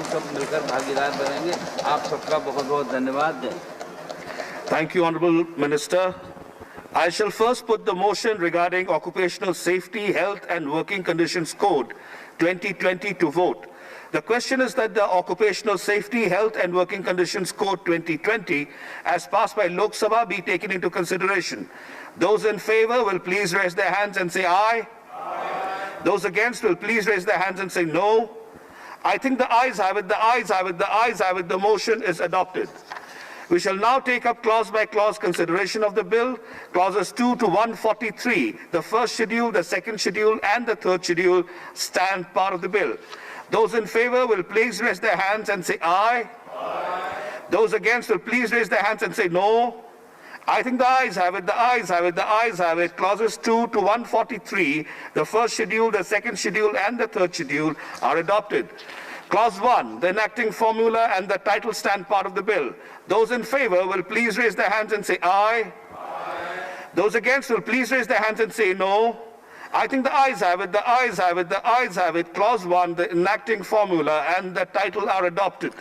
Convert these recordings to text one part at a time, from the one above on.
हम सब मिलकर भागीदार बनेंगे। आप सबका बहुत बहुत धन्यवाद। Thank you, Honorable Minister. I shall first put the motion regarding Occupational Safety, Health and Working Conditions Code 2020 to vote. The question is that the Occupational Safety, Health and Working Conditions Code 2020, as passed by Lok Sabha, be taken into consideration. Those in favor will please raise their hands and say aye. Aye. Those against will please raise their hands and say no. I think the ayes have it, the ayes have it, the ayes have it. The motion is adopted. We shall now take up clause by clause consideration of the bill. Clauses 2 to 143, the first schedule, the second schedule, and the third schedule stand part of the bill. Those in favor will please raise their hands and say aye. Aye. Those against will please raise their hands and say no. I think the ayes have it, the ayes have it, the ayes have it. Clauses 2 to 143, the first schedule, the second schedule, and the third schedule are adopted. Clause 1, the enacting formula and the title stand part of the bill. Those in favor will please raise their hands and say aye. Aye. Those against will please raise their hands and say no. I think the ayes have it, the ayes have it, the ayes have it. Clause 1, the enacting formula and the title are adopted.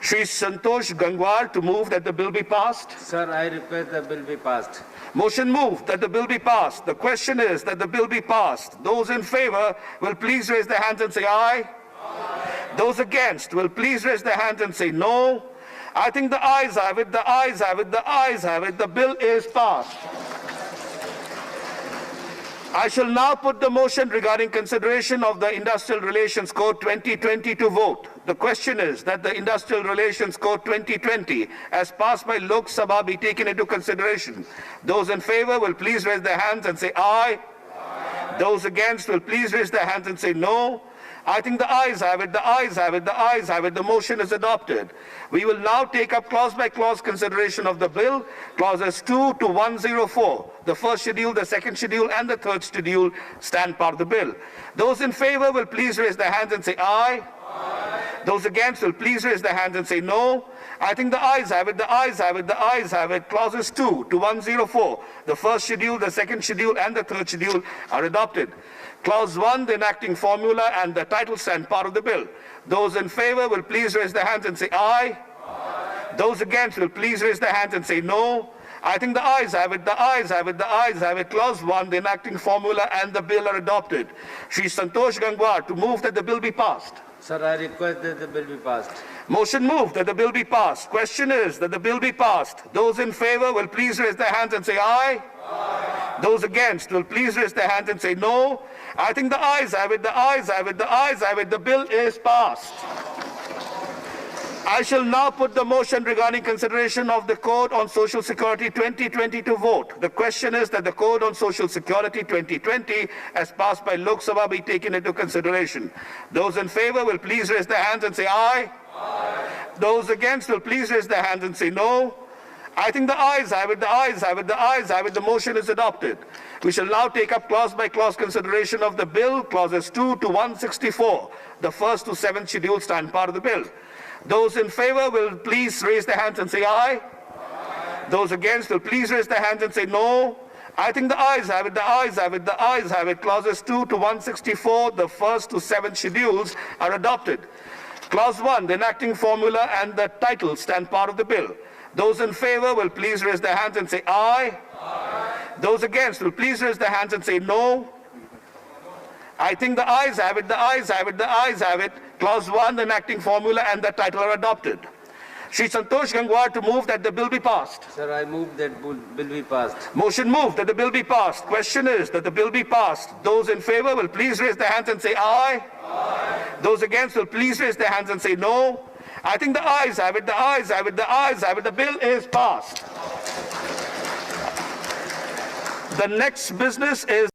Shri Santosh Gangwar to move that the bill be passed. Sir, I request the bill be passed. Motion moved that the bill be passed. The question is that the bill be passed. Those in favor will please raise their hands and say aye. Aye. Those against will please raise their hands and say no. I think the ayes have it, the ayes have it, the ayes have it. The bill is passed. I shall now put the motion regarding consideration of the Industrial Relations Code 2020 to vote. The question is that the Industrial Relations Code 2020, as passed by Lok Sabha, be taken into consideration. Those in favor will please raise their hands and say aye. Aye. Those against will please raise their hands and say no. I think the ayes have it, the ayes have it, the ayes have it. The motion is adopted. We will now take up clause by clause consideration of the bill. Clauses 2 to 104, the first schedule, the second schedule, and the third schedule stand part of the bill. Those in favor will please raise their hands and say aye. Aye. Those against will please raise their hands and say no. I think the ayes have it, the ayes have it, the ayes have it. Clauses 2 to 104, the first schedule, the second schedule, and the third schedule are adopted. Clause 1, the enacting formula and the title stand part of the bill. Those in favor will please raise their hands and say aye. Aye. Those against will please raise their hands and say no. I think the ayes have it, the ayes have it, the ayes have it. Clause 1, the enacting formula and the bill are adopted. Shri Santosh Gangwar to move that the bill be passed. Sir, I request that the bill be passed. Motion moved that the bill be passed. Question is that the bill be passed. Those in favor will please raise their hands and say aye. Aye. Those against will please raise their hands and say no. I think the ayes have it, the ayes have it, the ayes have it. The bill is passed. I shall now put the motion regarding consideration of the Code on Social Security 2020 to vote. The question is that the Code on Social Security 2020, as passed by Lok Sabha, be taken into consideration. Those in favor will please raise their hands and say aye. Aye. Those against will please raise their hands and say no. I think the ayes have it, the ayes have it, the ayes have it. The motion is adopted. We shall now take up clause by clause consideration of the bill. Clauses 2 to 164, the first to seventh schedule stand part of the bill. Those in favor will please raise their hands and say aye. Aye. Those against will please raise their hands and say no. I think the ayes have it, the ayes have it, the ayes have it. Clauses 2 to 164, the first to seventh schedules are adopted. Clause 1, the enacting formula and the title stand part of the bill. Those in favor will please raise their hands and say aye. Aye. Those against will please raise their hands and say no. I think the ayes have it, the ayes have it, the ayes have it. Clause 1, the enacting formula and the title are adopted. Shri Santosh Gangwar to move that the bill be passed. Sir, I move that bill be passed. Motion moved that the bill be passed. Question is that the bill be passed. Those in favor will please raise their hands and say aye. Aye. Those against will please raise their hands and say no. I think the ayes have it, the ayes have it, the ayes have it. The bill is passed. The next business is